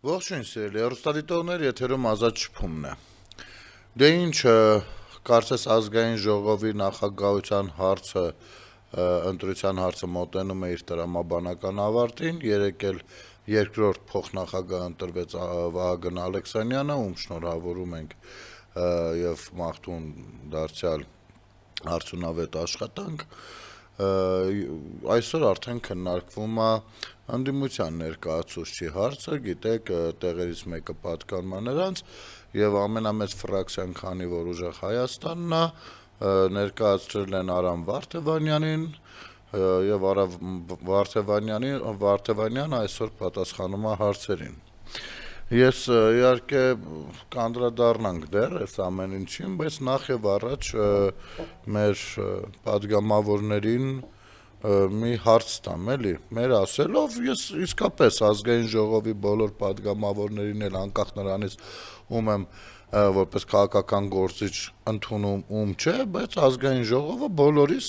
Ողջույն սիրելի հեռուստադիտողներ, եթերում Ազատ շփումն է։ Դե ինչ, կարծես ազգային ժողովի նախագահության հարցը, ընտրության հարցը մոտենում է իր տրամաբանական ավարտին, երեկ էլ երկրորդ փոխնախագահ ընտրվեց Վահագն Ալեքսանյանը, ում շնորհավորում ենք եւ մաղթում դարձյալ արդյունավետ աշխատանք։ Այսօր արդեն քննարկվում է ընդդիմության ներկայացուցչի հարցը, գիտեք, տեղերից մեկը պատկանվում է նրանց եւ ամենամեծ ֆրակցիան, քանի որ ուժեղ Հայաստանն է, ներկայացրել են Արամ Վարդևանյանին եւ Արամ Վարդևանյան այսօր պատասխանում է հարցերին։ Ես իհարկե կանդրադառնանք դեռ այս ամեն ինչին, բայց նախ եւ առաջ մեր պատգամավորներին մի հարց տամ, էլի, մեր ասելով, ես իսկապես ազգային ժողովի բոլոր պատգամավորներին էլ անկախ նրանից ում եմ որպես քաղաքական գործիչ ընդունում, ում չէ, բայց ազգային ժողովը բոլորիս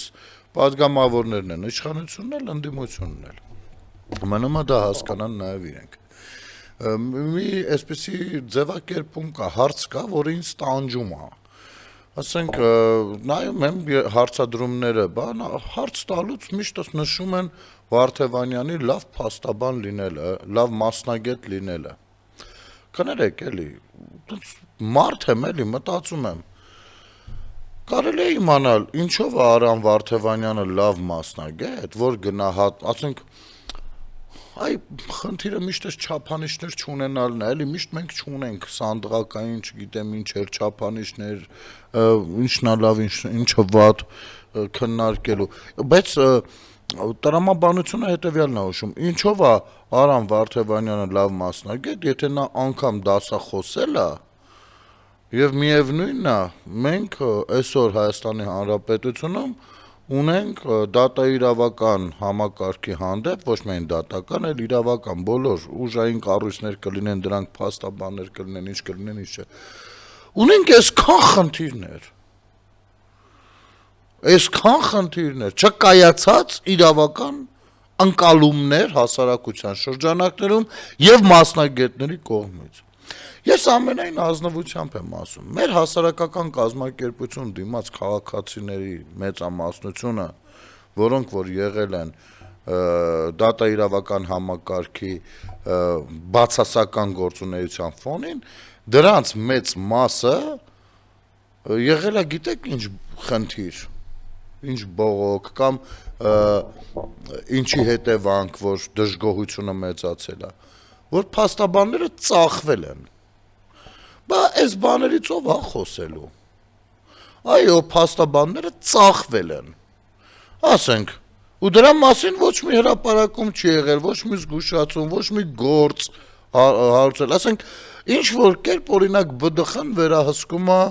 պատգամավորներն են, իշխանությունն էլ, ընդդիմությունն էլ։ Մնում է դա հասկանան նաեւ իրենք։ Մի այսպիսի ձևակերպում կա, հարց կա, որը ինձ տանջում է։ Ասենք, նայում եմ հարցադրումները, հարց տալուց միշտ նշում են Վարդևանյանի լավ փաստաբան լինելը, լավ մասնագետ լինելը։ Կներեք, էլի, մարդ եմ, էլի, մտածում եմ։ Կարելի է իմանալ, ինչով է Արամ Վարդևանյանը լավ մասնագետ, որ գնահատ, ասենք, այ խնդիրը միշտ էս չափանիշներ չունենալն է, էլի միշտ մենք չունենք սանդղակային, չգիտեմ ինչեր, չափանիշներ, ինչն է լավ, ինչը վատ քննարկելու, բայց տրամաբանությունը հետեւյալն է ուշում, ինչով է Արամ Վարդևանյանը լավ մասնագետ, եթե նա անգամ դասախոսել է, եւ միեւնույնն է, մենք այսօր Հայաստանի Հանրապետությունում ունենք դատաիրավական համակարգի հանդեպ, ոչ միայն դատական, այլ իրավական բոլոր ուժային կառույցներ կլինեն, դրանք փաստաբաններ կլինեն, ինչ կլինեն, ինչ չէ։ Ունենք այսքան խնդիրներ, չկայացած իրավական ընկալումներ հասարակության շրջանակներում եւ մասնագետների կողմից։ Ես ամենայն ազնվությամբ եմ ասում, մեր հասարակական կազմակերպություն դիմաց քաղաքացիների մեծամասնությունը, որոնք որ եղել են դատաիրավական համակարգի բացասական գործունեության ֆոնին, դրանց մեծ մասը եղել է, գիտեք ինչ խնդիր, ինչ բողոք կամ ինչի հետևանք, որ դժգոհությունը մեծացել է, որ փաստաբանները ծախվել են։ Բա այս բաներից ով է խոսելու։ Այո, փաստաբանները ծախվել են։ Ասենք, ու դրա մասին ոչ մի հրապարակում չի եղել, ոչ մի զգուշացում, ոչ մի գործ հարուցել։ Ասենք, ինչ որ կերպ օրինակ ԲԴԽ-ն վերահսկում է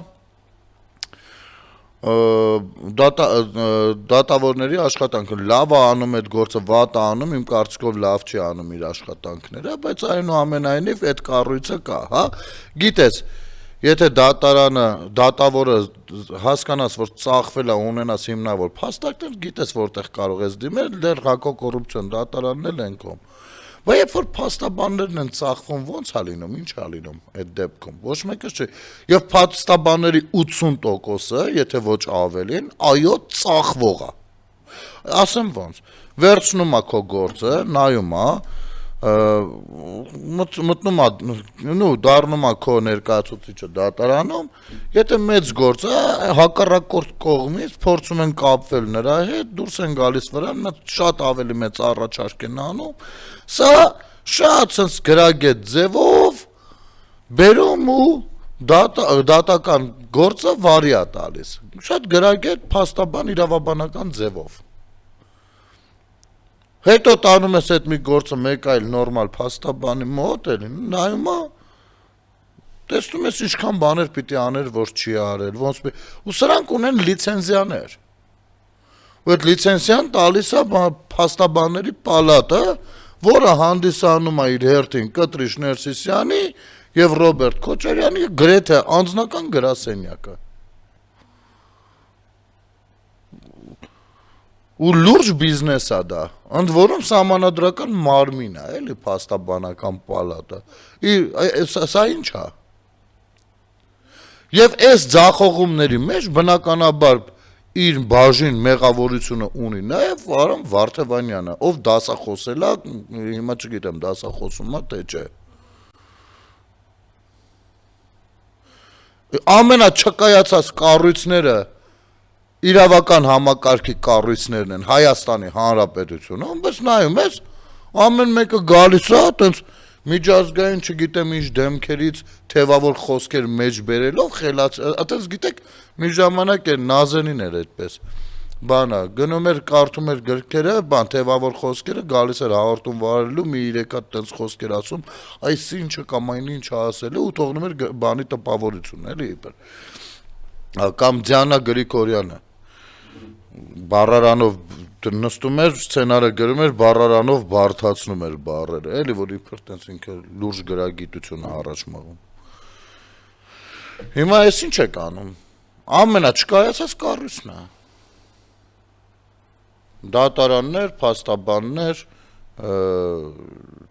դատավորների աշխատանքը, լավ է անում այդ գործը, վատ է անում, իմ կարծիքով լավ չի անում իր աշխատանքները, բայց այնուամենայնիվ այդ կառույցը կա, հա։ Գիտես, եթե դատավորը հասկանաս, որ ծախվել է, ունենաս հիմնավոր փաստարկներ, գիտես որտեղ կարող ես դիմել, դեռ հակո կոռուպցիոն դատարանն էլ են կողմ։ Բայց երբ որ փաստաբաններն են ծախվում, ո՞նց է լինում, ինչ է լինում այդ դեպքում, ոչ մեկը չի։ Եվ փաստաբանների 80%-ը, եթե ոչ ավելին, այո, ծախվող է։ Ասեմ ոնց, վերցնում է քո գործը, նայում է, մտնում է, դառնում է քո ներկայացուցիչը դատարանում, եթե մեծ գործ է, հակառակորդ կողմից փորձում են կապվել նրա հետ, դուրս են գալիս վրան, շատ ավելի մեծ առաջարկ են անում, սա շատ sense գրագետ ձևով բերում ու դատական գործը վարի է տալիս, շատ գրագետ փաստաբան իրավաբանական ձևով։ Հետո տանում ես այդ մի գործը մեկ այլ նորմալ փաստաբանի մոտ, նայում է, տեսնում ես ինչքան բաներ պիտի աներ, որ չի արել, ու սրանք ունեն լիցենզիաներ։ Ու այդ լիցենզիան տալիս է փաստաբանների պալատը, որը հանդիսանում է իր հերթին Կտրիշ Ներսիսյանի եւ Ռոբերտ Քոչարյանի գրեթե անձնական գրասենյակը։ Ու լուրջ բիզնես է դա, ընդ որում սահմանադրական մարմին է, էլի փաստաբանական պալատը։ Սա ինչ է։ Եվ այս ձախողումների մեջ բնականաբար իր բաժին մեղավորությունը ունի նաև Արամ Վարդևանյանը, ով դասախոսել է, հիմա չգիտեմ դասախոսում է թե չէ։ Ամենաչկայացած կառույցները իրավական համակարգի կառույցներն են Հայաստանի Հանրապետությունում, բայց նայում ես, ամեն մեկը գալիս է, այտենց միջազգային չգիտեմ ինչ դեմքերից թևավոր խոսքեր մեջ բերելով խելաց, այտենց գիտեք, մի ժամանակ էր Նազենին էր այդպես, բանա, գնում էր կարդում էր գրքերը, թևավոր խոսքերը, գալիս էր հաղորդում վարելու, մի 3 հատ այտենց խոսքեր ասում, այս ինչը կամ այն ինչը ասելու ու թողնում էր բանի տպավորություն, էլի իբր։ Կամ Դիանա Գրիգորյանը բառարանով նստում էր, սցենարը գրում էր, բառարանով բարդացնում էր բառերը, էլի որ իբր տենց ինքը լուրջ գրագիտություն առաջ մղում։ Հիմա այս ինչ եք անում։ Ամենաչկայացած կառույցն է։ Դատարաններ, փաստաբաններ,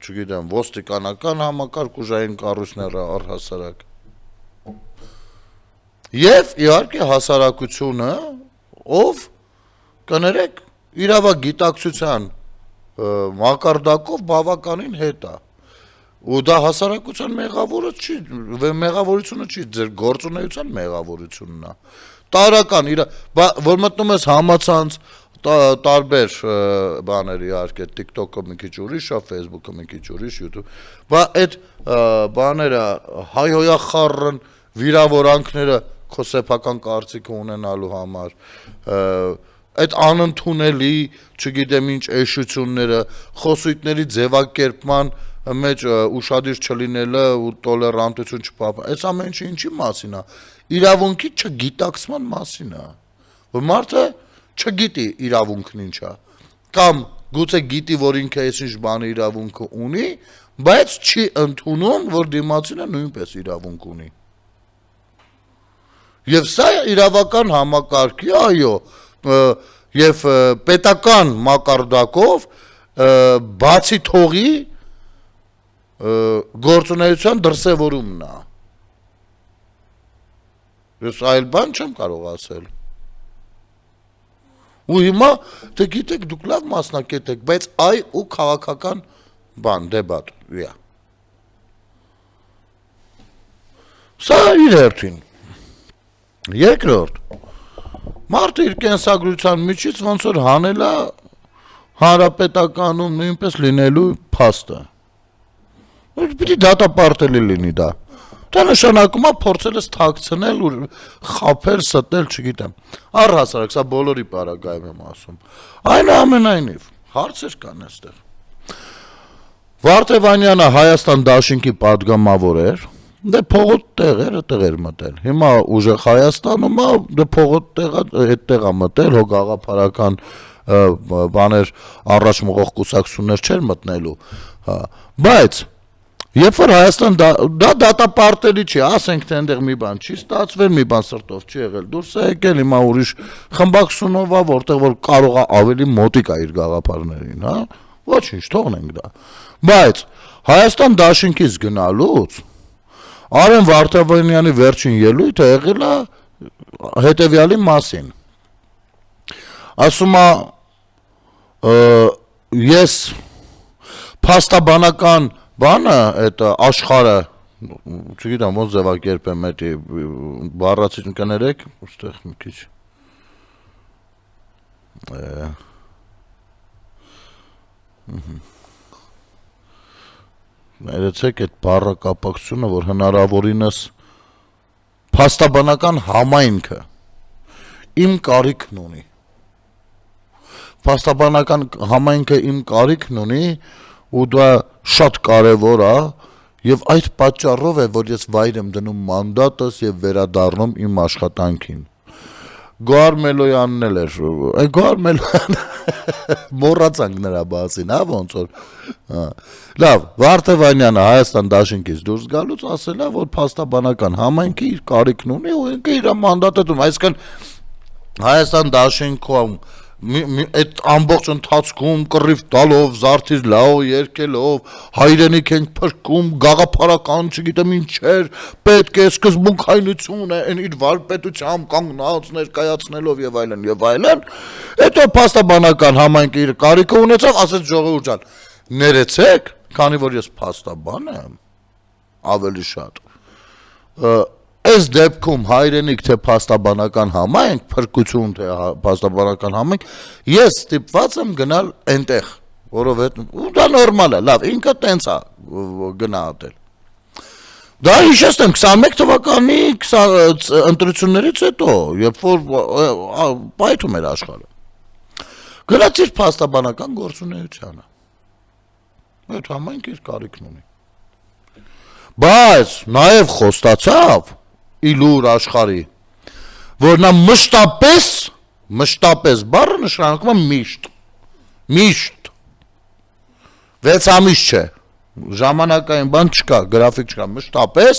չգիտեմ, ոստիկանական համակարգ, ուժային կառույցները առհասարակ։ Եվ իհարկե հասարակությունը, ով կներեք իրավագիտակցության մակարդակով բավականին հետ է։ Ու դա հասարակության մեղավորությունը չի, ձեր գործունեության մեղավորությունն է։ Տարական որ մտնում ես համացանց տարբեր բաներ իհարկե TikTok-ը մի քիչ ուրիշ է, Facebook-ը մի քիչ ուրիշ, YouTube։ Բա այդ բաները հայհոյախառն վիրավորանքները քո սեփական կարծիքը ունենալու համար այդ անընդունելի, չգիտեմ ինչ էշությունները, խոսույթների ձևակերպման մեջ ուշադիր չլինելը ու տոլերանտություն չպահպանելը, այս ամեն ինչը ինչի մասին է, իրավունքի չգիտակցման մասին է, որ մարդը չգիտի իրավունքն ինչ է, կամ գուցե գիտի, որ ինքը այսինչ բանի իրավունքը ունի, բայց չի ընդունում, որ դիմացինը նույնպես իրավունք ունի։ Եվ սա իրավական համակարգի, այո, եւ պետական մակարդակով բացի թողի գործունեության դրսևորումն է։ Ես այլ բան չեմ կարող ասել։ Ու հիմա դե գիտեք դուք լավ մասնակից եք, բայց այ ու քաղաքական բան դեբատ, վիա։ Սա իր հերթին։ Երկրորդ, մարդը իր կենսագրության միջից ոնց որ հանել է հանրապետականում նույնպես լինելու փաստը։ Պիտի դատապարտելի լինի դա։ Դա նշանակում է փորձել ես թաքցնել ու խաբել, ստել, չգիտեմ։ Առհասարակ սա բոլորի պարագայում եմ ասում։ Այնուամենայնիվ, հարցեր կան այստեղ։ Վարդևանյանը Հայաստան դաշինքի падգամավոր էր, դե փողոտ տեղեր մտել։ Հիմա ուժեղ Հայաստանում է, դե փողոտ այդտեղ է մտել, հո գաղափարական բաներ առաջ մղող կուսակցություններ չէր մտնելու, հա։ Բայց երբ որ Հայաստան դա դատապարտելի չի, ասենք թե այնտեղ մի բան չի ստացվել, մի բան սրտով չի եղել, դուրս է եկել, հիմա ուրիշ խմբակցությունով է, որտեղ որ կարող է ավելի մոտիկ է իր գաղափարներին, հա։ Ոչինչ, թողնենք դա։ Բայց Հայաստան դաշինքից գնալուց Արեն Վարդևանյանի վերջին ելույթը եղել է հետևյալի մասին։ Ասում է ես փաստաբանական բանը, այդ աշխարհը, չգիտեմ ոնց ձևակերպեմ, այդ բառացի կներեք, ուստեղ մի քիչ ներեցեք այդ բառակապակցությունը, որ հնարավորինս փաստաբանական համայնքը իմ կարիքն ունի։ Փաստաբանական համայնքը իմ կարիքն ունի ու դա շատ կարևոր է եւ այդ պատճառով է, որ ես վայր եմ դնում մանդատս եւ վերադառնում իմ աշխատանքին։ Գոհար Մելոյանն էլ էր, Գոհար Մելոյան մոռացանք նրա բացին, հա ոնց որ։ Լավ, Վարդևանյանը Հայաստան դաշինքից դուրս գալուց ասել է, որ փաստաբանական համայնքը իր կարիքն ունի ու ինքը իր մանդատը դնում, այսինքն Հայաստան դաշինքում այդ ամբողջ ընթացքում կռիվ տալով, զարդիր լավ երկելով, հայրենիք ենք փրկում, գաղափարական, չգիտեմ ինչեր, պետք է սկզբունքայնություն է, իր վարպետությամբ կանգնած ներկայացնելով եւ այլն եւ այլն, հետո փաստաբանական համայնքը իր կարիքը ունեցավ, ասեց ժողովուրդ ջան, ներեցեք, քանի որ ես փաստաբան եմ, ավելի շատ Այս դեպքում հայրենիք թե փաստաբանական համայնք, փրկություն թե փաստաբանական համայնք, ես ստիպված եմ գնալ այնտեղ, որովհետև ու դա նորմալ է, լավ, ինքը տենց է գնահատել։ Դա հիշեցնեմ 21 թվականի ընտրություններից հետո, երբ որ պայթում էր աշխարհը։ Գնացիր փաստաբանական գործունեությանը։ Այդ համայնքը իր կարիքն ունի։ Բայց նաև խոստացավ իլուր աշխարհի, որ նա մշտապես բառը նշանակում է միշտ 6 ամիս չէ, ժամանակային բան չկա, գրաֆիկ չկա, մշտապես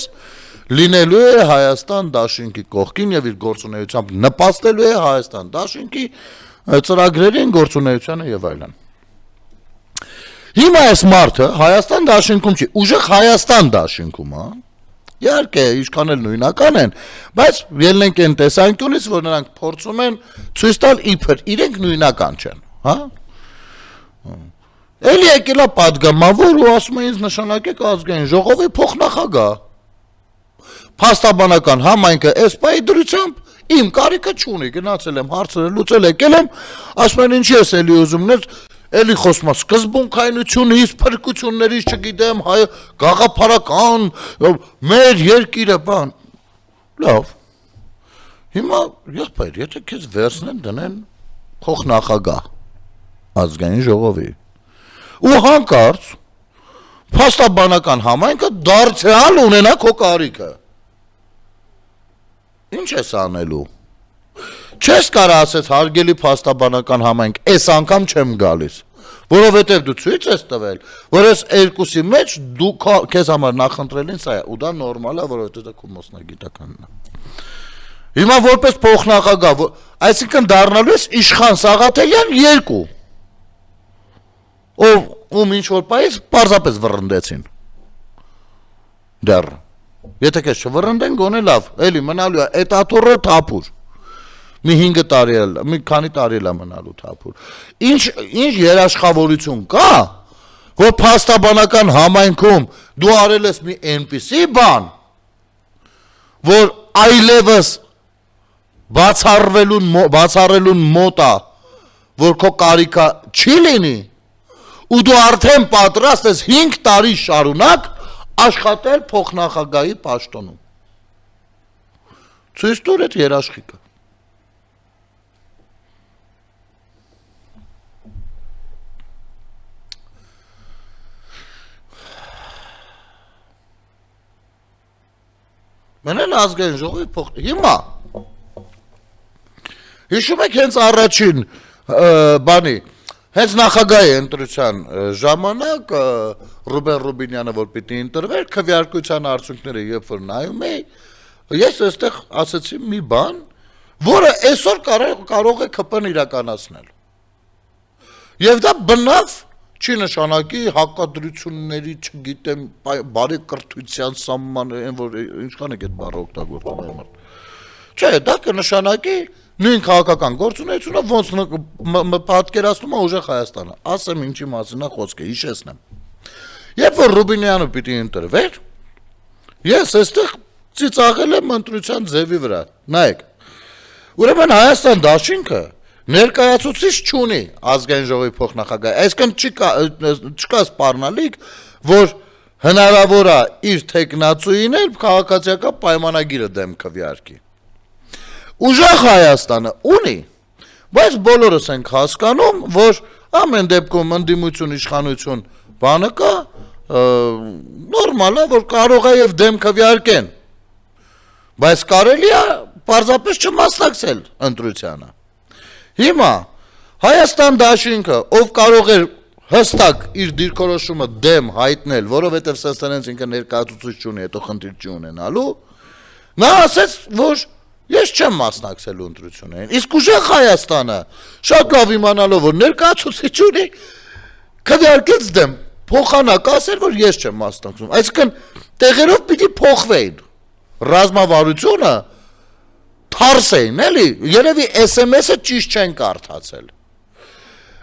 լինելու է Հայաստան դաշինքի կողքին եւ իր գործունեությամբ նպաստելու է Հայաստան դաշինքի ծրագրերին, գործունեությանը եւ այլն։ Հիմա այս մարդը Հայաստան դաշինքում չի, ուժեղ Հայաստան դաշինքում, հա։ Իհարկե, ինչքան էլ նույնական են, բայց ելնենք այն տեսանկյունից, որ նրանք փորձում են ցույց տալ իբր իրենք նույնական չեն, հա։ Էլի եկել է падգամավոր ու ասում է ինձ նշանակեք ազգային ժողովի փոխնախագահ։ Փաստաբանական համայնքը այս պահի դրությամբ իմ կարիքը չունի, գնացել եմ հարցերը լուծել եկել եմ, ասում են ինչի ես էլի ուզում Էլի խոսում է սկզբունքայնությունից, փրկություններից, չգիտեմ, գաղափարական, մեր երկիրը բան։ Լավ։ Հիմա եղբայր, եթե քեզ վերցնեն դնեն փոխնախագահ ազգային ժողովի։ Ու հանկարծ փաստաբանական համայնքը դարձյալ ունենա քո կարիքը։ Ինչ ես անելու։ Չես կարա ասես հարգելի փաստաբանական համայնք, այս անգամ չեմ գալիս, որովհետև դու ցույց ես տվել, որ այս երկուսի մեջ դու քեզ համար նախընտրելին սա է, ու դա նորմալ է, որովհետև դա քո մասնագիտականն է։ Հիմա որպես փոխնախագահ, այսինքն դառնալու ես Իշխան Սաղաթելյան 2, ում ինչ որ պայից պարզապես վռնդեցին։ Դեռ, եթե քեզ չվռնդեն, գոնե լավ, էլի մնալու է այդ աթոռը թափուր։ Մի 5 տարի էլ, մի քանի տարի էլ մնալու թափուր։ Ինչ երաշխավորություն կա, որ փաստաբանական համայնքում դու արել ես մի այնպիսի բան, որ այլևս բացառելուն մոտ է, որ քո կարիքը չի լինի, ու դու արդեն պատրաստ ես 5 տարի շարունակ աշխատել փոխնախագահի պաշտոնում։ Ցույց տուր այդ երաշխիքը։ Մենալ ազգային ժողովի հիմա հիշում եք հենց առաջին բանի հենց նախագահի ընտրության ժամանակ Ռուբեն Ռուբինյանը որ պիտի ընտրվեր քվեարկության արդյունքները երբ որ նայում էի ես այստեղ ասացի մի բան որը այսօր կարող է ԿՊ-ն իրականացնել եւ դա բնավ չի նշանակի հակադրությունների, չգիտեմ, բարեկրթության սահմանը, այն որ ինչքան եք այդ բառը օգտագործում այժմ։ Չէ, դա կնշանակի նույն քաղաքական գործունեությունը ոնց պատկերացնում է ուժեղ Հայաստանը։ Ասեմ ինչի մասին է խոսքը, հիշեցնեմ։ Երբ որ Ռուբինյանը պիտի ընտրվեր, ես այստեղ ծիծաղել եմ ընտրության ձևի վրա։ Նայեք։ Ուրեմն Հայաստան դաշինքը ներկայացուցիչ չունի ազգային ժողովի փոխնախագահ, այսինքն չկա սպառնալիք, որ հնարավոր է իր թեկնածուին էլ քաղաքացիական պայմանագիրը դեմ քվեարկի։ Ուժեղ Հայաստանը ունի, բայց բոլորս ենք հասկանում, որ ամեն դեպքում ընդդիմություն իշխանություն բանը կա, նորմալ է, որ կարող է եւ դեմ քվեարկեն, բայց կարելի է պարզապես չմասնակցել ընտրությանը։ Հիմա Հայաստան դաշինքը, ով կարող էր հստակ իր դիրքորոշումը դեմ հայտնել, որովհետև սենց ինքը ներկայացուցիչ չունի, հետո խնդիր չի ունենալու, նա ասեց, որ Ես չեմ մասնակցելու ընտրություններին, իսկ ուժեղ Հայաստանը շատ լավ իմանալով որ ներկայացուցիչ ունի, քվեարկեց դեմ, փոխանակ ասել որ ես չեմ մասնակցում, այսինքն տեղերով պիտի փոխվեին, ռազմավարությունը թարսեին, էլի, երևի SMS-ը ճիշտ չեն կարդացել,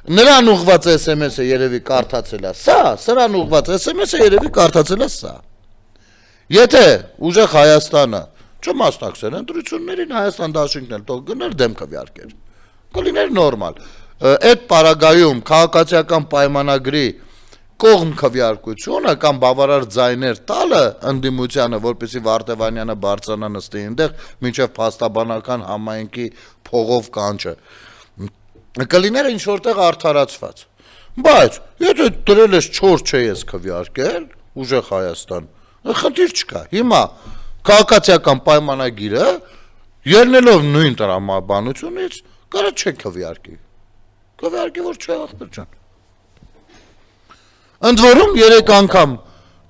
նրան ուղված SMS-ը երևի կարդացել է սա, սրան ուղված SMS-ը երևի կարդացել է սա, եթե ուժեղ Հայաստանը չմասնակցել ընտրություններին Հայաստան դաշինքն էլ թող գներ դեմ քվեարկեր, կլիներ նորմալ, այդ պարագայում քաղաքացիական պայմանագրի կողմ քվեարկությունը կամ բավարար ձայներ տալը ընդդիմությանը, որպեսզի Վարդևանյանը բարձրանա նստի այնտեղ, մինչև փաստաբանական համայնքի փողով կանչը, կլիներ ինչ որտեղ արդարացված, բայց եթե դրել ես 4 չէ ես քվեարկել, ուժեղ Հայաստան, խնդիր չկա, հիմա քաղաքացիական պայմանագիրը ելնելով նույն տրամաբանությունից կարա չէ քվեարկի, որ չէ ախպեր ջան, ընդ որում 3 անգամ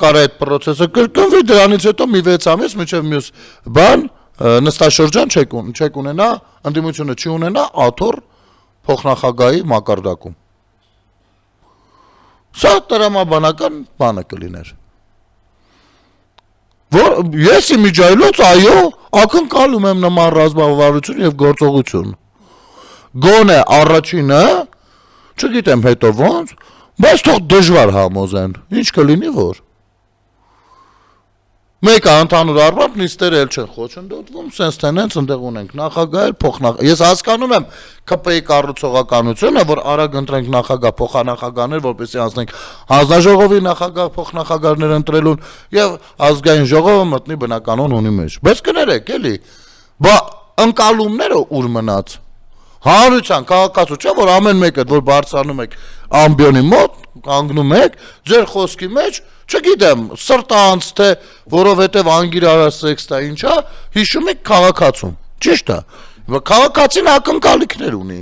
կարա այդ պրոցեսը կրկնվի, դրանից հետո մի 6 ամիս մինչև մյուս բան նստաշրջան չեք ունենա, ընդդիմությունը չի ունենա աթոռ փոխնախագահի մակարդակում, սա տրամաբանական բանը կլիներ, ես իմիջայլոց այո ակնկալում եմ նման ռազմավարություն եւ գործողություն, գոնե առաջինը, չգիտեմ հետո ոնց, բայց թող դժվար համոզեն, ինչ կլինի որ, մեկը ընդհանուր առմամբ նիստերը էլ չեն խոչընդոտվում, սենց թե նենց ընդեղ ունենք նախագահ, փոխնախագահ, ես հասկանում եմ ԿՊ-ի կառուցողականությունը, որ արագ ընտրենք նախագահ, փոխանախագահներ, որպեսզի անցնենք հանձնաժողովի նախագահ, փոխնախագահներ ընտրելուն եւ ազգային ժողովը մտնի բնականon ունի մեջ, բայց կներեք էլի, բա ընկալումները ուր մնաց, հանրության քաղաքացիության, որ ամեն մեկը որ բարձրանում եք ամբիոնի մոտ, կանգնում եք, ձեր խոսքի մեջ չգիտեմ, սրտանց թե որովհետև անգիր արասեքստա ինչա, հիշում եք քաղաքացում, ճիշտ է, քաղաքացին ակնկալիքներ ունի,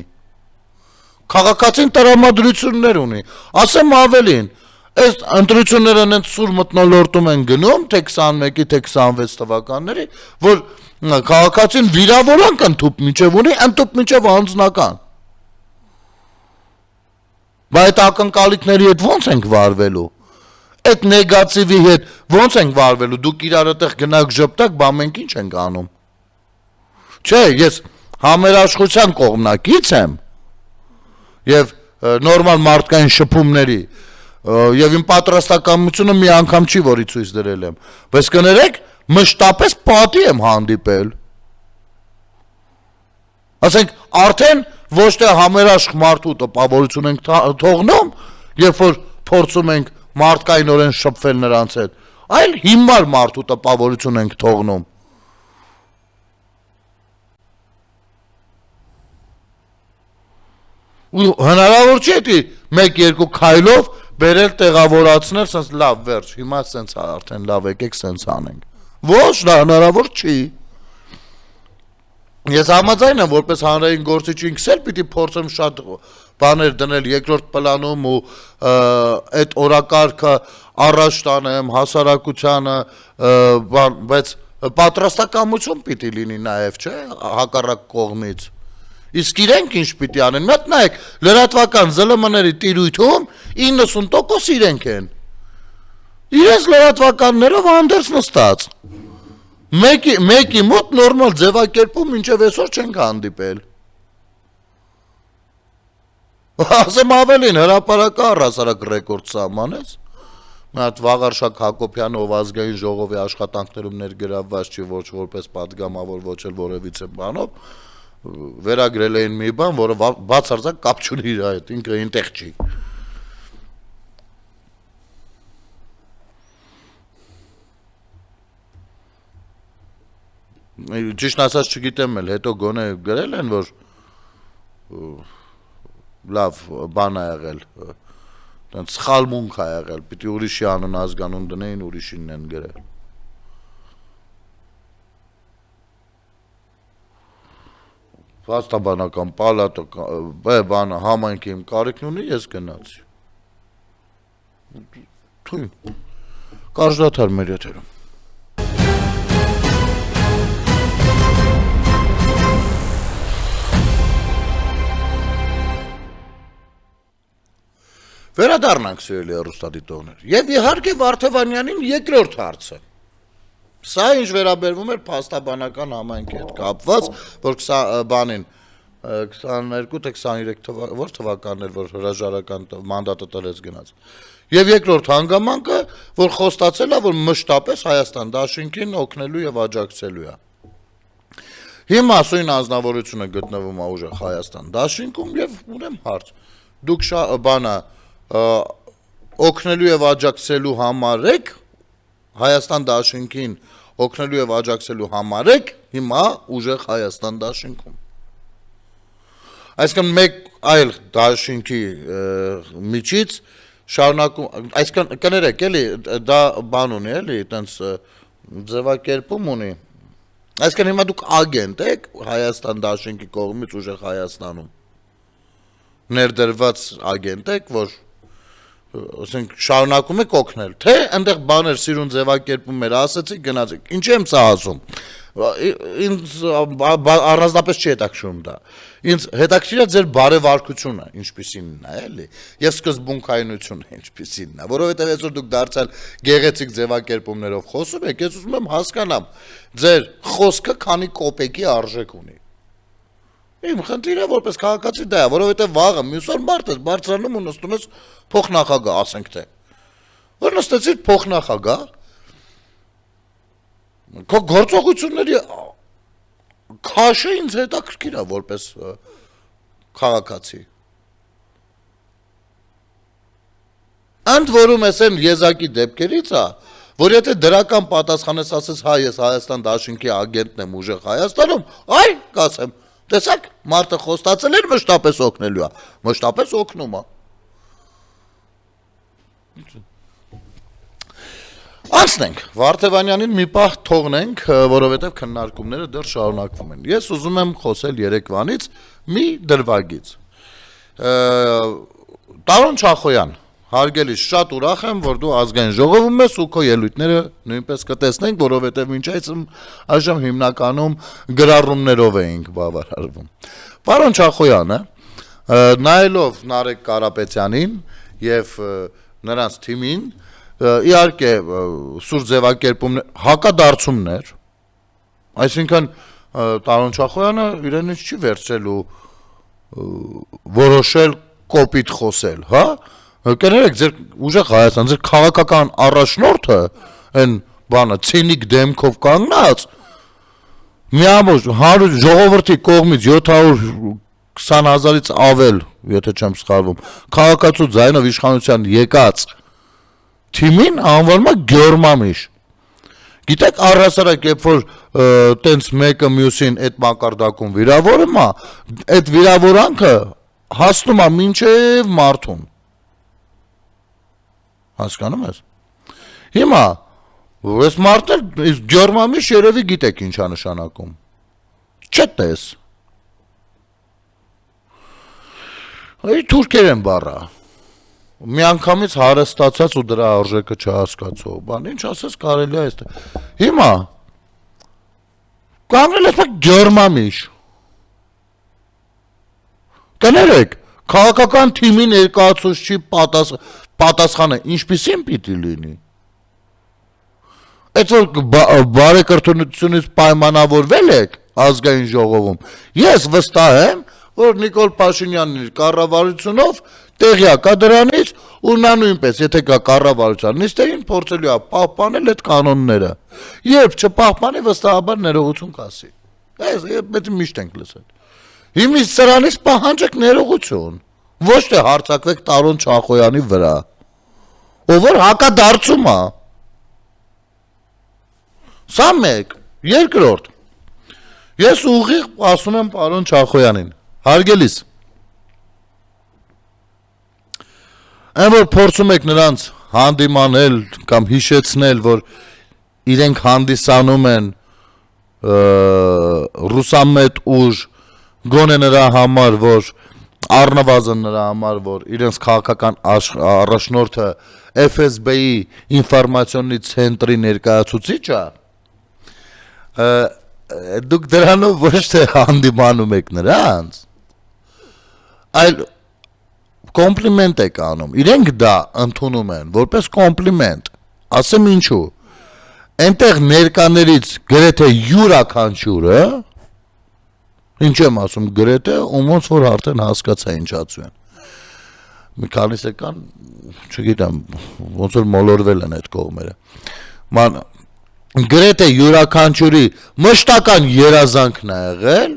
քաղաքացին տրամադրություններ ունի, ասեմ ավելին, այս ընտրությունները նենց սուր մթնոլորտում են գնում, թե 21-ի, թե 26 թվականների, որ քաղաքացին վիրավորանք ընդཐུպ միջև ունի, ընդཐուպ միջև անձնական, բա այդ ակնկալիքների հետ ոնց ենք վարվելու, այդ նեգատիվի հետ ոնց ենք վարվելու, դուք իրար այդտեղ գնաք ժպտակ, բա մենք ինչ ենք անում, չէ, ես համերաշխության կողմնակից եմ, և նորմալ մարդկային շփումների, և իմ պատրաստակամությունը մի անգամ չի, որի ցույց դրել եմ, բայց կներեք, մշտապես պատի եմ հանդիպել, ասենք, արդեն ոչ թե համերաշխ մարդու տպավորություն ենք թողնում, երբ որ փորձում ենք մարդկայնորեն շփվել նրանց հետ, այլ հիմար մարդու տպավորություն ենք թողնում, ու հնարավոր չի էդի 1-2 քայլով բերել տեղավորացնել, սենց լավ վերջ, հիմա սենց արդեն լավ եկեք սենց անենք, ոչ դա հնարավոր չի, ես համաձայն եմ, որպես հանրային գործիչ ինքս էլ պիտի փորձեմ շատ բաներ դնել երկրորդ պլանում ու այդ օրակարգը առաջ տանեմ հասարակությանը, բայց պատրաստակամություն պիտի լինի նաև, չէ, հակառակ կողմից, իսկ իրենք ինչ պիտի անեն, մետ նայեք, լրատվական ԶԼՄ-ների տիրույթում 90% իրենք են, իրենց լրատվականներով հանդերձ նստած, մեկի մոտ նորմալ ձևակերպում մինչև այսօր չենք հանդիպել, ասեմ ավելին, հրապարակը առհասարակ ռեկորդ սահմանեց, մի հատ Վաղարշակ Հակոբյանը, ով ազգային ժողովի աշխատանքներում ներգրավված չի, ոչ որպես պատգամավոր, ոչ էլ որևիցե բանով, վերագրել էին մի բան, որը բացարձակ կապ չունի իր հետ, ինքը այնտեղ չի, ճիշտ ասած չգիտեմ էլ, հետո գոնե գրել են, որ լավ բան ա եղել, սխալմունք ա եղել, պիտի ուրիշի անուն ազգանուն դնեին, ուրիշին են գրել, Փաստաբանական պալատը բանը համայնքի իմ կարիքն ունի, ես գնացի, թույն, կարժդաթար մեր եթերում. Վերադառնանք սիրելի հեռուստադիտողներ։ Եվ իհարկե Վարդևանյանին երկրորդ հարցը։ Սա ինչ վերաբերվում էր փաստաբանական համայնքի հետ կապված, որ բանին 22 թե 23 որ թվականներ, որ հրաժարական մանդատը տրեց գնաց։ Եվ երկրորդ հանգամանքը, որ խոստացել է, որ մշտապես Հայաստան Դաշինքին օգնելու եւ աջակցելու է։ Հիմա սույն անձնավորությունը գտնվում է ուժեղ Հայաստան Դաշինքում եւ ուրեմն հարց։ Դուք բանը օգնելու եւ աջակցելու համար եք Հայաստան Դաշինքին օգնելու եւ աջակցելու համար եք հիմա ուժեղ Հայաստան Դաշինքում։ Այսինքն մեկ այլ դաշինքի միջից շարունակում, այսինքն կներեք էլի դա բան ունի էլի, այտենց ձևակերպում ունի։ Այսինքն հիմա դուք ագենտ եք Հայաստան Դաշինքի կողմից ուժեղ Հայաստանում։ Ներդրված ագենտ եք, որ ասենք շարունակում եք օգնել, թե այնտեղ բաներ սիրուն ձևակերպում էր, ասացիք գնացիք։ Ինչի եմ սա ասում։ Ինձ առանձնապես չի հետաքրքրում դա։ Ինձ հետաքրքիր է ձեր բարեվարկությունը, ինչպիսինն է, էլի, եւ սկզբունքայնությունը ինչպիսինն է, որովհետեւ այսօր դուք դարձյալ գեղեցիկ ձևակերպումներով խոսում եք, ես ուզում եմ հասկանամ, ձեր խոսքը քանի կոպեկի արժեք ունի։ Իմ խնդիրը որպես քաղաքացի դա է, որովհետեւ վաղը մյուս օր մարդ ես բարձրանում ու նստում ես փոխնախագահ, ասենք թե։ Որ նստեցիր փոխնախագահ, քո գործողությունների քաշը ինձ հետաքրքիր է որպես քաղաքացի։ Ընդ որում ես այն եզակի դեպքերից է, որ եթե դրական պատասխանես ասես հայ ես Հայաստան Դաշինքի ագենտն եմ ուժեղ Հայաստանում, այ կասեմ, տեսակ մարդը խոստացել էր մշտապես օգնելու է, մշտապես օգնում է։ Անցնենք, Վարդևանյանին մի պահ թողնենք, որովհետև քննարկումները դեռ շարունակվում են։ Ես ուզում եմ խոսել Երևանից մի դրվագից։ Տարոն Չախոյան, հարգելի, շատ ուրախ եմ, որ դու ազգային ժողովում ես ու քո ելույթները նույնպես կտեսնենք, որովհետև մինչ այժմ հիմնականում գրառումներով էինք բավարարվում։ Պարոն Չախոյանը, նայելով Նարեկ Կարապետյանին եւ նրանց թիմին, իհարկե սուր ձևակերպումներ, հակադարձումներ, այսինքն Տարոն Չախոյանը իրենից չի վերցրելու որոշել կոպիտ խոսել, հա? Կներեք, ձեր ուժեղ Հայաստան, ձեր քաղաքական առաջնորդը, այն բանը ցինիկ դեմքով կանգնած, միամոտ 100 ժողովրդի կողմից 720,000-ից ավել, եթե չեմ սխալվում, քաղաքացու ձայնով իշխանության եկած թիմին անվանում է Գյորմամիշ։ Գիտեք, առհասարակ, երբ որ տենց մեկը մյուսին այդ մակարդակում վիրավորում է, այդ վիրավորանքը հասնում է մինչև մարդուն։ Հասկանում ես։ Հիմա այս մարդը իսկ Գյորմամիշ երևի գիտեք ինչ է նշանակում։ Չտես։ Այ թուրքերեն բառը։ Միանգամից հարստացած ու դրա արժեքը չհասկացող բան, ինչ ասես կարելի է այստեղ։ Հիմա կանգնել ես Գյորմամիշ։ Կներեք, քաղաքական թիմի ներկայացուցչի պատասխանը ինչպիսին պիտի լինի։ Այդ որ բարեկրթությունից պայմանավորվել եք ազգային ժողովում, ես վստահ եմ, որ Նիկոլ Փաշինյանն իր կառավարությունով տեղյակ է դրանից ու նա նույնպես, եթե կա կառավարության նիստերին, փորձելու է պահպանել այդ կանոնները։ Երբ չպահպանի, վստահաբար ներողություն կասի։ Այս պետք է միշտ ենք լսել։ Հիմա սրանից պահանջեք ներողություն, ոչ թե հարձակվեք Տարոն Չախոյանի վրա, ով որ հակադարձում է։ Սա մեկ, երկրորդ։ Ես ուղիղ ասում եմ պարոն Չախոյանին, հարգելիս, այն որ փորձում եք նրանց հանդիմանել կամ հիշեցնել, որ իրենք հանդիսանում են ռուսամետ ուժ, գոնե նրա համար, որ առնվազն նրա համար, որ իրենց քաղաքական առաջնորդը FSB-ի ինֆորմացիոնի ցենտրի ներկայացուցիչ է, դուք դրանով ոչ թե հանդիմանում եք նրանց, այլ կոմպլիմենտ եք անում, իրենք դա ընդունում են, որպես կոմպլիմենտ, ասեմ ինչու, այնտեղ ներկաներից գրեթե յուրաքանչյուրը, ինչ եմ ասում գրեթե, ոնց որ արդեն հասկացա ինչ ասում են, մի քանիսը կան, չգիտեմ, ոնց որ մոլորվել են այդ կողմերը, գրեթե յուրաքանչյուրի մշտական երազանքն է եղել,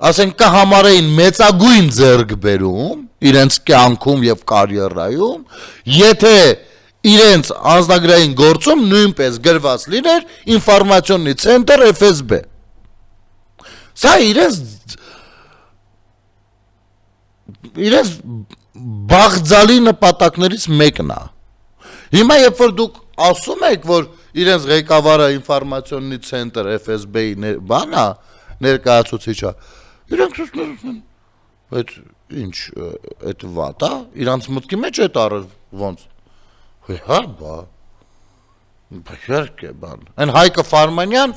ասենք կհամարեին մեծագույն ձեռք բերում իրենց կյանքում եւ կարիերայում, եթե իրենց անձնագրային գործում նույնպես գրված լիներ ինֆորմացիոննի ցենտր FSB։ Սա իրենց բաղձալի նպատակներից մեկն է։ Հիմա երբ որ դուք ասում եք, որ իրենց ղեկավարը ինֆորմացիոննի ցենտր FSB-ի բանա, ներկայացուցիչը, իրենք այդ ինչ, այդ վատ է, իրանց մտքի մեջ է տարը ոնց, հա բա, իհարկե բան, այն Հայկը Ֆարմանյան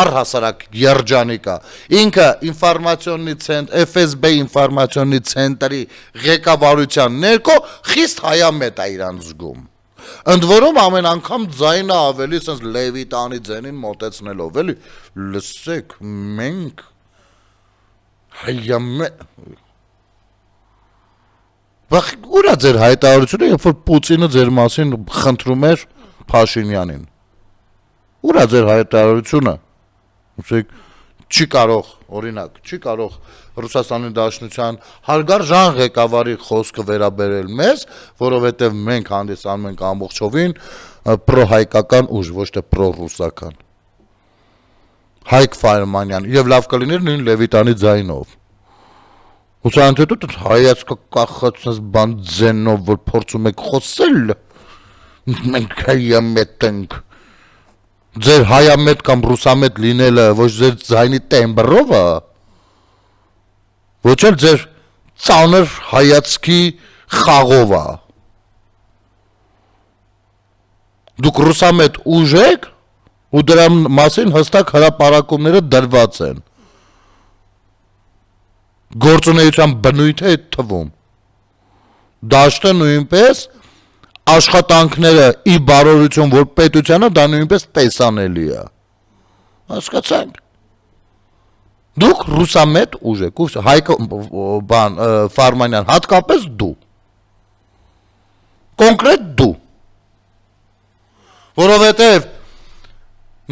առհասարակ երջանիկ է, ինքը ինֆորմացիոննի ցենտր, FSB ինֆորմացիոննի ցենտրի ղեկավարության ներքո խիստ հայամետ է իրան զգում, ընդ որում ամեն անգամ ձայնը ավելի սենց Լևիտանի ձենին մոտեցնելով, էլի, լսեք, մենք ուր է ձեր հայտարարությունը, երբ որ Պուտինը ձեր մասին խնդրում էր Փաշինյանին, ուր է ձեր հայտարարությունը, չի կարող, օրինակ, չի կարող Ռուսաստանի Դաշնության հարգարժան ղեկավարի խոսքը վերաբերել մեզ, որովհետև մենք հանդիսանում ենք ամբողջովին պրոհայկական ուժ, ոչ թե պրոռուսական։ Հայկ Ֆայրմանյան, եւ լավ կլիներ նույն Լևիտանի ձայնով։ Ուսանթեթը հայացքը կախացած բան ձենով, որ փորձում եք խոսել, մենք հայամետ ենք։ Ձեր հայամետ կամ ռուսամետ լինելը ոչ ձեր ձայնի տեմբրով է, ոչ էլ ձեր ծանր հայացքի խաղով է։ Դուք ռուսամետ ուժ եք, ու դրա մասին հստակ հրապարակումները դրված են։ Գործունեության բնույթը է թվում։ Դաշտը նույնպես աշխատանքները ի բարօրություն, որ պետությանը դա նույնպես տեսանելի է։ Հասկացանք։ Դուք ռուսամետ ուժ եք, Հայկ Ֆարմանյան, հատկապես դու։ Կոնկրետ դու։ Որովհետև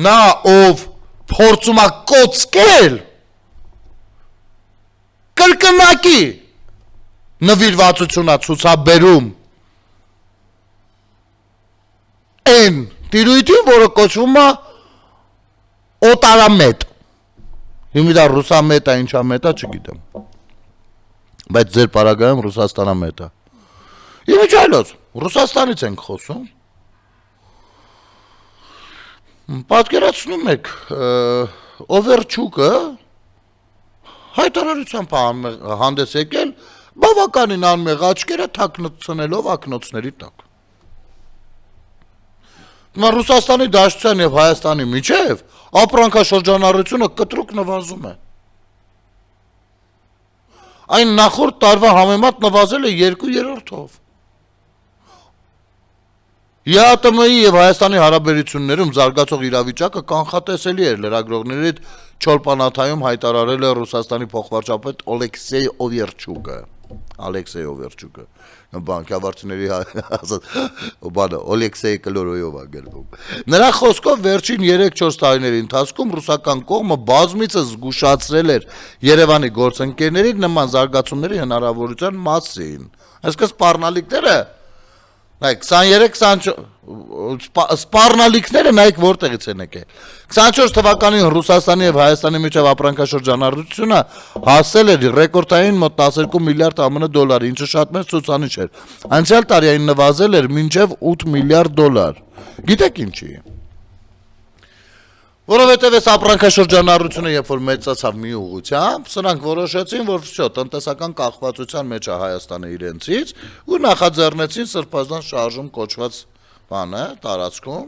նա ով փորձում է կոծկել կրկնակի նվիրվածությունա ցուցաբերում այն տիրույթին, որը կոչվում է օտարամետ։ Հիմա դա ռուսամետ է, ինչա մետ է, չգիտեմ։ Բայց ձեր պարագայում Ռուսաստանամետ է։ Իմիջայլոց, Ռուսաստանից ենք խոսում։ Պատկերացնում եք, Օվերչուկը հայտարարությամբ հանդես եկել, բավականին անմեղ աչքերը թաքնցնելով ակնոցների տակ։ Հիմա Ռուսաստանի Դաշնության եւ Հայաստանի միջև ապրանքաշրջանառությունը կտրուկ նվազում է։ Այն նախորդ տարվա համեմատ նվազել է 2/3-ով։ ԵԱՏՄ-ի եւ Հայաստանի հարաբերություններում զարգացող իրավիճակը կանխատեսելի էր, լրագրողների Չոլպանաթայում հայտարարել է Ռուսաստանի փոխվարչապետ Ալեքսեյ Օվերչուկը, բանկավարությունների բանը Ալեքսեյ Կլորոյով է գրվում։ Նրա խոսքով վերջին 3-4 տարիների ընթացքում ռուսական կողմը բազմիցս զգուշացրել էր Երևանի գործընկերներին նման զարգացումների հնարավորության մասին։ Այսինքն սպառնալիքները 23-24 սպառնալիքները նայեք որտեղից են եկել։ 24 թվականին Ռուսաստանի եւ Հայաստանի միջև ապրանքաշրջանառությունը հասել էր ռեկորդային մոտ 12 միլիարդ ԱՄՆ դոլար, ինչը շատ մեծ ցուցանիշ էր։ Անցյալ տարի այն նվազել էր մինչև 8 միլիարդ դոլար։ Գիտեք ինչի։ Որովհետև այս ապրանքաշրջանառությունը երբ որ մեծացավ մի ուղղությամբ, սրանք որոշեցին, որ վсё, տնտեսական կախվածության մեջ է Հայաստանը իրենցից, ու նախաձեռնեցին Սրբազան շարժում կոչված բանը տարածքում,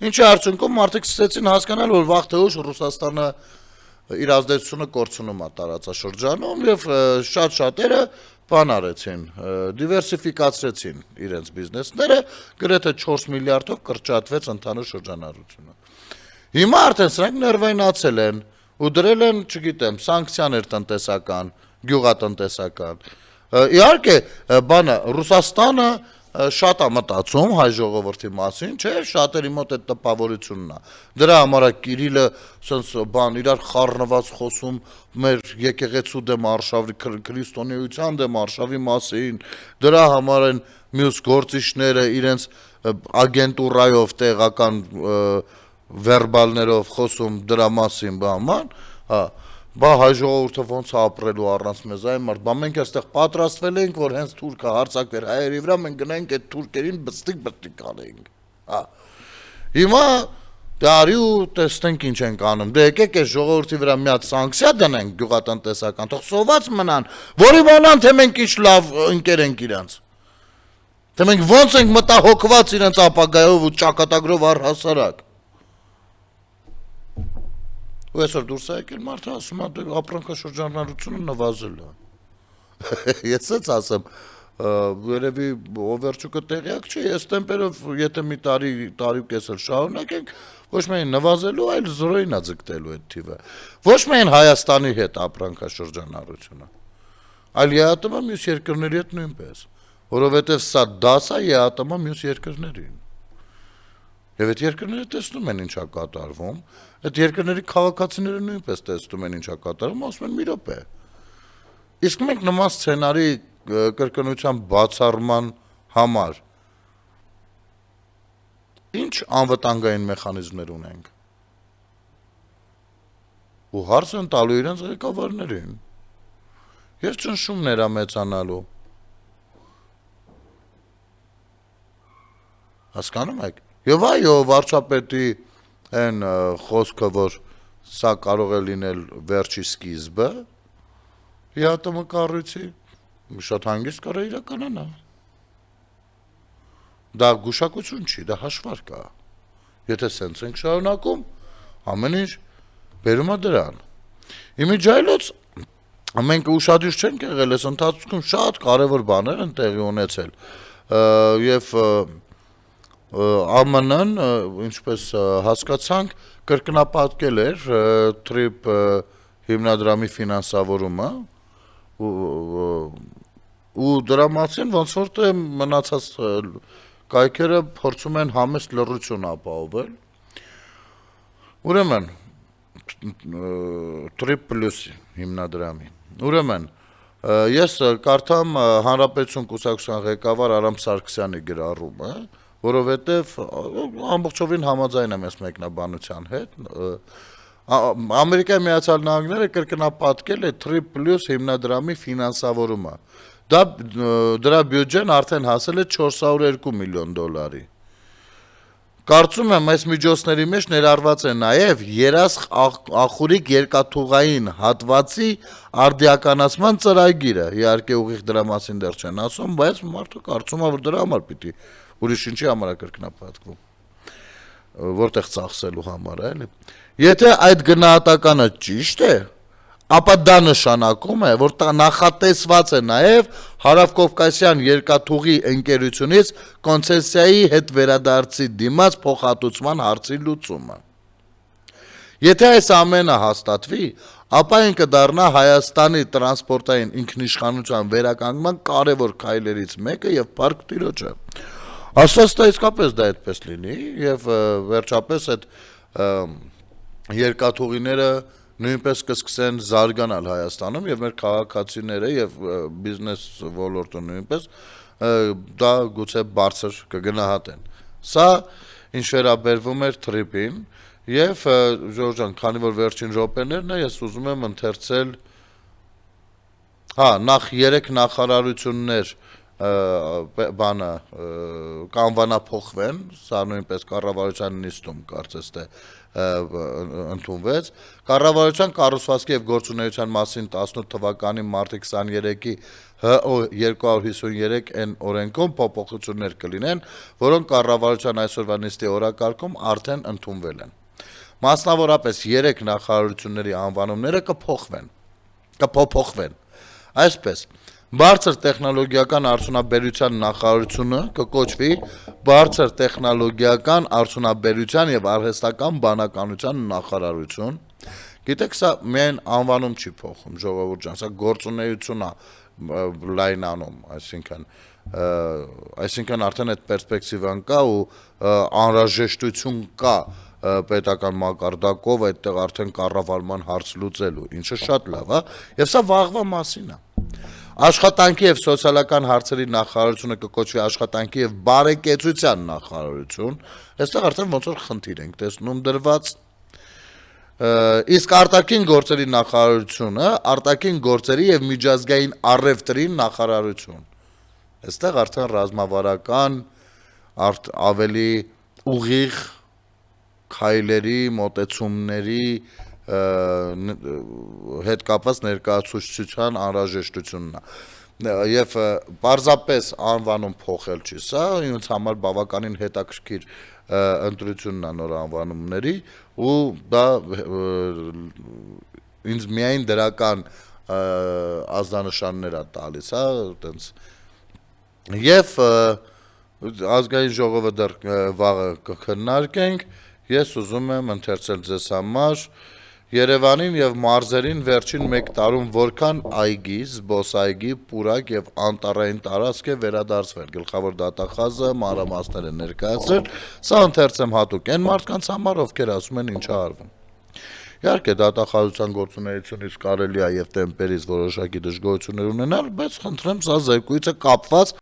ինչի արդյունքում մարդիկ սկսեցին հասկանալ, որ վաղ թե ուշ Ռուսաստանը իր ազդեցությունը կորցնում է տարածաշրջանում եւ շատ-շատերը բան արեցին, դիվերսիֆիկացրեցին իրենց բիզնեսները, գրեթե 4 միլիարդով կրճատվեց ընդհանուր շրջանառությունը։ Հիմա արդեն սրանք ներվայնացել են ու դրել են, չգիտեմ, սանկցիաներ տնտեսական, գյուղատնտեսական։ Իհարկե, բանը Ռուսաստանը շատ է մտածում հայ ժողովրդի մասին, չէ, շատերի մոտ այդ տպավորությունն է։ Դրա համար է Կիրիլը սենց բան իրար խառնված խոսում մեր եկեղեցու դեմ արշավի քրիստոնեության դեմ արշավի մասին, դրա համար են մյուս գործիչները իրենց ագենտուրայով տեղական վերբալներով խոսում դրա մասին, բաման, հա, բա հայ ժողովուրդը ոնց է ապրելու առանց մեզ, այ մարդ, բա մենք այստեղ պատրաստվել ենք, որ հենց թուրքը հարձակվեր հայերի վրա, մենք գնանք այդ թուրքերին բստիկ անենք, հա, հիմա դարի ու տեսնենք ինչ ենք անում, դե եկեք այս ժողովրդի վրա մի հատ սանկցիա դնենք գյուղատնտեսական, թող սոված մնան, որ իմանան, թե մենք ինչ լավ ընկեր ենք իրանց, թե մենք ոնց ենք մտահոգված իրենց ապագայով ու ճակատագրով առհասարակ, ու այսօր դուրս է եկել մարդը ասում է ապրանքաշրջանառությունը նվազել է, ես ես ասեմ, երևի Օվերչուկը տեղյակ չի, ես տեմպերով եթե մի տարի ու կես էլ շարունակենք, ոչ միայն նվազելու, այլ զրոյին է ձգտելու այդ թիվը, ոչ միայն Հայաստանի հետ ապրանքաշրջանառությունը, այլ ԵԱՏՄ մյուս երկրների հետ նույնպես, որովհետև սա դաս է ԵԱՏՄ մյուս երկրներին, եւ այդ երկրները տեսնում են ինչա կատարվում, այդ երկրների քաղաքացիները նույնպես տեսնում են ինչա կատարվում, ասում են մի րոպե, իսկ մենք նման սցենարի կրկնության բացառման համար ինչ անվտանգային մեխանիզմներ ունենք։ Ու հարց են տալու իրենց ղեկավարներին։ Եվ ճնշումներ է մեծանալու։ Հասկանում եք։ Եվ այո, վարչապետի այն խոսքը, որ սա կարող է լինել վերջի սկիզբը, ԵԱՏՄ կառույցի, շատ հանգիստ կարող է իրականանա։ Դա գուշակություն չի, դա հաշվարկ է։ Եթե սենց ենք շարունակում, ամեն ինչ բերում է դրան։ Իմիջայլոց մենք ուշադիր չենք եղել, այս ընթացքում շատ կարևոր բաներ են տեղի ունեցել։ Եվ ԱՄՆ-ն, ինչպես հասկացանք, կրկնապատկել էր TRIP հիմնադրամի ֆինանսավորումը ու դրա մասին ոնց որ թե մնացած կայքերը փորձում են համեստ լռություն ապահովել։ Ուրեմն TRIP plus հիմնադրամի։ Ուրեմն ես կարդամ Հանրապետություն կուսակցության ղեկավար Արամ Սարգսյանի գրառումը, որովհետև ամբողջովին համաձայն եմ այս մեկնաբանության հետ, Ամերիկայի Միացյալ Նահանգները կրկնապատկել է TRIP plus հիմնադրամի ֆինանսավորումը, դրա բյուջեն արդեն հասել է $402 միլիոն, կարծում եմ այս միջոցների մեջ ներառված է նաև Երաս Ախուրիկ երկաթուղային հատվածի արդիականացման ծրագիրը, իհարկե ուղիղ դրա մասին դեռ չեն ասում, բայց մարդը կարծում է, որ դրա համար պիտի ուրիշ ինչի համար է կրկնապատկվում, որտեղ ծախսելու համար է, էլի։ Եթե այդ գնահատականը ճիշտ է, ապա դա նշանակում է, որ նախատեսված է նաև Հարավկովկասյան երկաթուղի ընկերությունից կոնցեսիայի հետ վերադարձի դիմաց փոխհատուցման հարցի լուծումը։ Եթե այս ամենը հաստատվի, ապա այն կդառնա Հայաստանի տրանսպորտային ինքնիշխանության վերականգնման կարևոր քայլերից մեկը եւ փառք Տիրոջը։ Ասված դա իսկապես դա այդպես լինի եւ վերջապես այդ երկաթուղիները նույնպես կսկսեն զարգանալ Հայաստանում եւ մեր քաղաքացիները եւ բիզնես ոլորտը նույնպես դա գուցե բարձր կգնահատեն։ Սա ինչ վերաբերվում էր TRIP-ին եւ Ժորժ ջան, քանի որ վերջին րոպեներն է, ես ուզում եմ ընթերցել նախ 3 նախարարություններ բանը կանվանափոխվեն, սա նույնպես կառավարության նիստում կարծես թե ընդունվեց, կառավարության կառուցվածքի եւ գործունեության մասին 18 թվականի մարտի 23-ի ՀՕ 253N օրենքում փոփոխություններ կլինեն, որոնք կառավարության այսօրվա նիստի օրակարգում արդեն ընդունվել են։ Մասնավորապես 3 նախարարությունների անվանումները կփոփոխվեն։ Այսպես, բարձր տեխնոլոգիական արդյունաբերության նախարարությունը կկոչվի բարձր տեխնոլոգիական արդյունաբերության եւ արհեստական բանականության նախարարություն։ Գիտեք, սա միայն անվանում չի փոխում, ժողովուրդ ջան, սա գործունեություն է լայնանում, այսինքն արդեն այդ պերսպեկտիվան կա ու անհրաժեշտություն կա պետական մակարդակով այդտեղ արդեն կառավարման հարց լուծելու, ինչը շատ լավ է, եւ սա վաղվա մասին է։ Աշխատանքի եւ սոցիալական հարցերի նախարարությունը կկոչվի աշխատանքի եւ բարեկեցության նախարարություն, այստեղ արդեն ոնց որ խնդիր ենք տեսնում դրված։ Իսկ արտաքին գործերի նախարարությունը արտաքին գործերի եւ միջազգային առևտրի նախարարություն։ Այստեղ արդեն ռազմավարական ավելի ուղիղ քայլերի, մոտեցումների հետ կապված ներկայացուցչության անհրաժեշտությունն է։ Եվ պարզապես անվանում փոխել չի, սա ինձ համար բավականին հետաքրքիր ընտրությունն է նոր անվանումների ու դա ինձ միայն դրական ազդանշաններ է տալիս, հա, այտենց։ Եվ ազգային ժողովը դեռ վաղը կքննարկենք, ես ուզում եմ ընթերցել ձեզ համար Երևանին եւ մարզերին վերջին 1 տարում որքան այգի, զբոսայգի, պուրակ եւ անտառային տարածք է վերադարձվել։ Գլխավոր դատախազը մանրամասներ է ներկայացրել, սա ընթերցեմ հատուկ այն մարդկանց համար, ովքեր ասում են ինչա արվում։ Իհարկե դատախազության գործունեությունից կարելի է եւ տեմպերից որոշակի դժգոհություններ ունենալ, բայց խնդրեմ սա զեկույցը կապված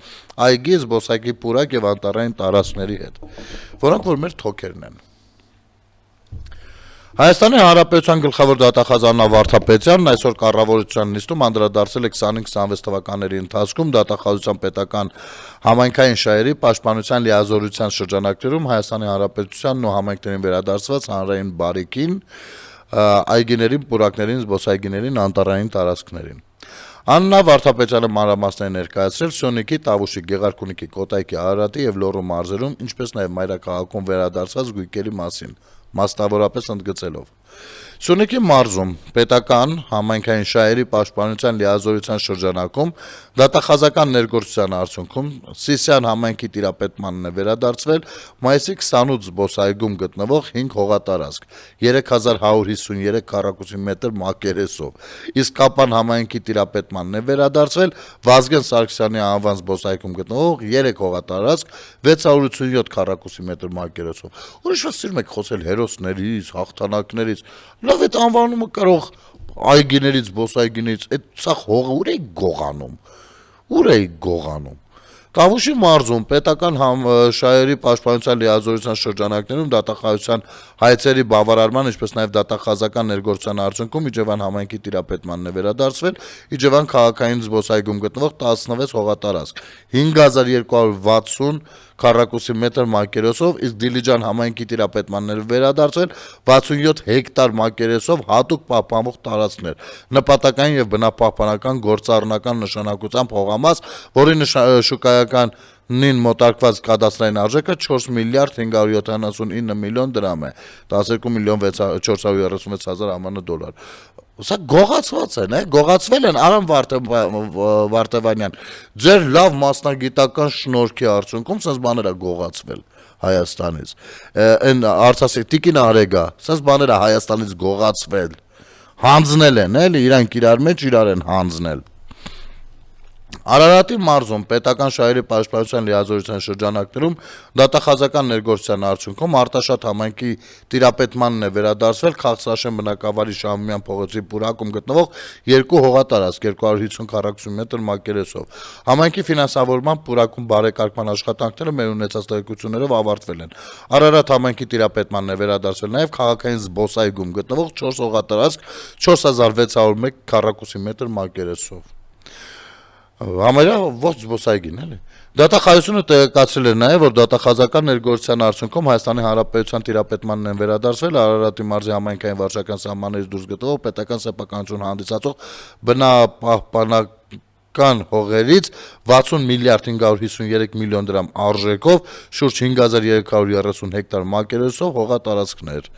այգի, զբոսայգի, պուրակ եւ անտառային տարածքների հետ, որոնք որ մեր թոքերն են։ Հայաստանի Հանրապետության գլխավոր դատախազ Աննա Վարդապետյանն այսօր կառավարության նիստում անդրադարձել է 25-26 թվականների ընթացքում դատախազության պետական համայնքային շահերի պաշտպանության լիազորության շրջանակներում Հայաստանի Հանրապետությանն ու համայնքներին վերադարձված հանրային բարիքին, այգիներին, պուրակներին, զբոսայգիներին, անտառային տարածքներին։ Աննա Վարդապետյանը մանրամասներ ներկայացրել Սյունիքի, Տավուշի, Գեղարքունիքի, Կոտայքի, Արարատի եւ Լոռու մարզերում, ինչպես նաեւ մայրաքաղաքում վերադարձած գույքերի մասին, մասնավորապես ընդգծելով. Սյունիքի մարզում պետական համայնքային շահերի պաշտպանության լիազորության շրջանակում դատախազական ներգործության արդյունքում Սիսյան համայնքի տիրապետմանն է վերադարձվել մայիսի 28 զբոսայգում գտնվող 5 հողատարածք 3153 քառակուսի մետր մակերեսով, իսկ Կապան համայնքի տիրապետմանն է վերադարձվել Վազգեն Սարգսյանի անվան զբոսայգում գտնվող 3 հողատարածք 687 քառակուսի մետր մակերեսով։ Ուրիշ սիրում եք խոսել հերոսներից, հաղթանակներից, լավ այդ անվանումը կարող այգիներից, զբոսայգիներից, այդ սա հողը ուր է գողանում։ Տավուշի մարզում պետական շահերի պաշտպանության լիազորության շրջանակներում դատախազության հայցերի բավարարման, ինչպես նաև դատախազական ներգործության արդյունքում Իջևան համայնքի տիրապետմանն է վերադարձվել Իջևան քաղաքային զբոսայգում գտնվող 16 հողատարածք 5260 քառակուսի մետր մակերեսով, իսկ Դիլիջան համայնքի տիրապետմանն է վերադարձվել 67 հեկտար մակերեսով հատուկ պահպանվող տարածքներ, նպատակային եւ բնապահպանական գործառնական նշանակությամբ հողամաս, որի շուկայական նին մոտարկված կադաստրային արժեքը 4 միլիարդ 579 միլիոն դրամ է, 12 միլիոն 436 հազար ԱՄՆ դոլար։ Սա գողացված են, գողացվել են Արամ Վարդևանյան, ձեր լավ մասնագիտական շնորհքի արդյունքում սենց բաներ է գողացվել Հայաստանից, այն Արցախի Տիկին Արեգա, սենց բաներ է Հայաստանից գողացվել, հանձնել են, էլի, իրանք իրար մեջ իրար են հանձնել։ Արարատի մարզում պետական շահերի պաշտպանության լիազորության շրջանակներում դատախազական ներգործության արդյունքում Արտաշատ համայնքի տիրապետմանն է վերադարձվել Քաղցրաշեն բնակավարի Շահումյան փողոցի պուրակում գտնվող 2 հողատարածք 250 քառակուսի մետր մակերեսով։ Համայնքի ֆինանսավորման պուրակում բարեկարգման աշխատանքները մեր ունեցած տեղեկություններով ավարտվել են։ Արարատ համայնքի տիրապետմանն է վերադարձվել նաև քաղաքային զբոսայգում գտնվող 4 հողատարածք 4601 քառակուսի մետր մակերեսով։ Համարյա ողջ զբոսայգին, էլի։ Դատախազությունը տեղեկացրել է նաև, որ դատախազական ներգործության արդյունքում Հայաստանի Հանրապետության տիրապետմանն են վերադարձվել Արարատի մարզի համայնքային վարչական սահմաններից դուրս գտնվող պետական սեփականություն հանդիսացող բնապահպանական հողերից 60 միլիարդ 553 միլիոն դրամ արժեքով շուրջ 5330 հեկտար մակերեսով հողատարածքներ։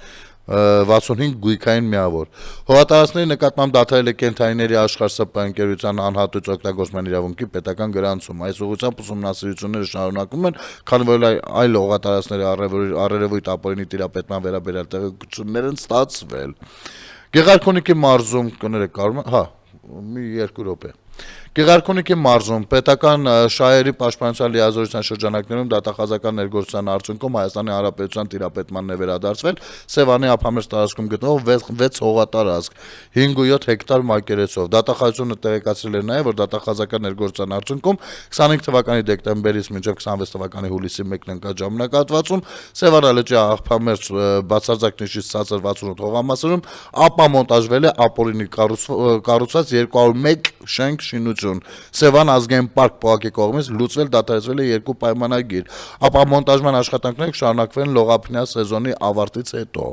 65 գույքային միավոր։ Հողատարածքների նկատմամբ դադարել է Կենտրոնների աշխարհ ՍՊ ընկերության անհատույց օգտագործման իրավունքի պետական գրանցում։ Այս ուղղությամբ ուսումնասիրությունները շարունակվում են, քանի որ այլ հողատարածքների առերևույթ ապօրինի տիրապետման վերաբերյալ տեղեկություններ են ստացվել։ Գեղարքունիքի մարզում կներեք մի 2 րոպե։ Գեղարքունիքի մարզում պետական շահերի պաշտպանության լիազորության շրջանակներում դատախազական ներգործության արդյունքում Հայաստանի Հանրապետության տիրապետմանն է վերադարձվել Սևանի ափամերձ տարածքում գտնվող 6 հողատարածք 5.7 հեկտար մակերեսով։ Դատախազությունը տեղեկացրել է նաև, որ դատախազական ներգործության արդյունքում 25 թվականի դեկտեմբերից մինչև 26 թվականի հուլիսի 1-ն ընկած ժամանակահատվածում Սևան լճի ափամերձ բացարձակ նշից ցածր 68 հողամասերում ապամոնտաժվել է ապօրինի կառուցված 201 շենք շինություն։ Սևան ազգային պարկ պողակի կողմից լուծվել դադարեցվել է 2 պայմանագիր։ Ապամոնտաժման աշխատանքները կշարունակվեն լողափնյա սեզոնի ավարտից հետո։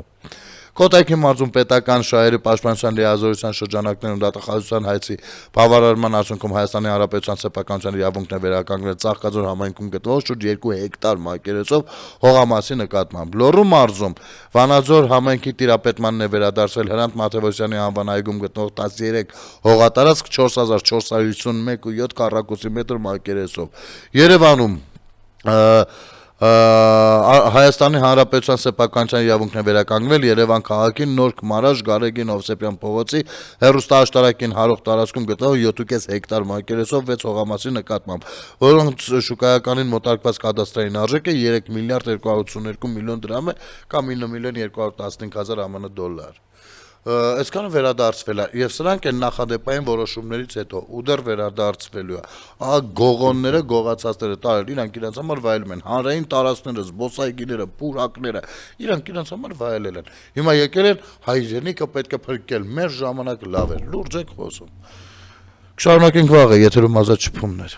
Կոտայքի մարզում պետական շահերի պաշտպանության լիազորության շրջանակներում դատախազության հայցի բավարարման արդյունքում Հայաստանի Հանրապետության սեփականության իրավունքն է վերականգնել Ծաղկաձոր համայնքում գտնվող շուրջ 2 հեկտար մակերեսով հողամասի նկատմամբ։ Լոռու մարզում Վանաձոր համայնքի տիրապետմանն է վերադարձվել Հրանտ Մաթեոսյանի անվան այգում գտնվող 13 հողատարածք 4451.7 քառակուսի մետր մակերեսով։ Երևանում Հայաստանի Հանրապետության սեփականության իրավունքն է վերականգնվել Երևան քաղաքի Նոր Քմարաշ Գարեգին Հովսեփյան փողոցի հեռուստաաշտարակին հարող տարածքում գտնվող 7.5 հեկտար մակերեսով 6 հողամասի նկատմամբ, որոնց շուկայականին մոտարկված կադաստրային արժեքը 3 միլիարդ 282 միլիոն դրամ է կամ 9 միլիոն 215 հազար ԱՄՆ դոլար։ Այսքանը վերադարձվել է եւ սրանք են նախադեպային որոշումներից հետո ու դեռ վերադարձվելու է գողոնները գողացածները տարել իրանք իրենց համար վայելում են հանրային տարածքները զբոսայգիները պուրակները իրանք իրենց համար վայելել են հիմա եկել են հայրենիքը պետք է փրկել մեր ժամանակ լավ էր լուրջ եք խոսում կշարունակենք վաղը եթերում ազատ շփումներ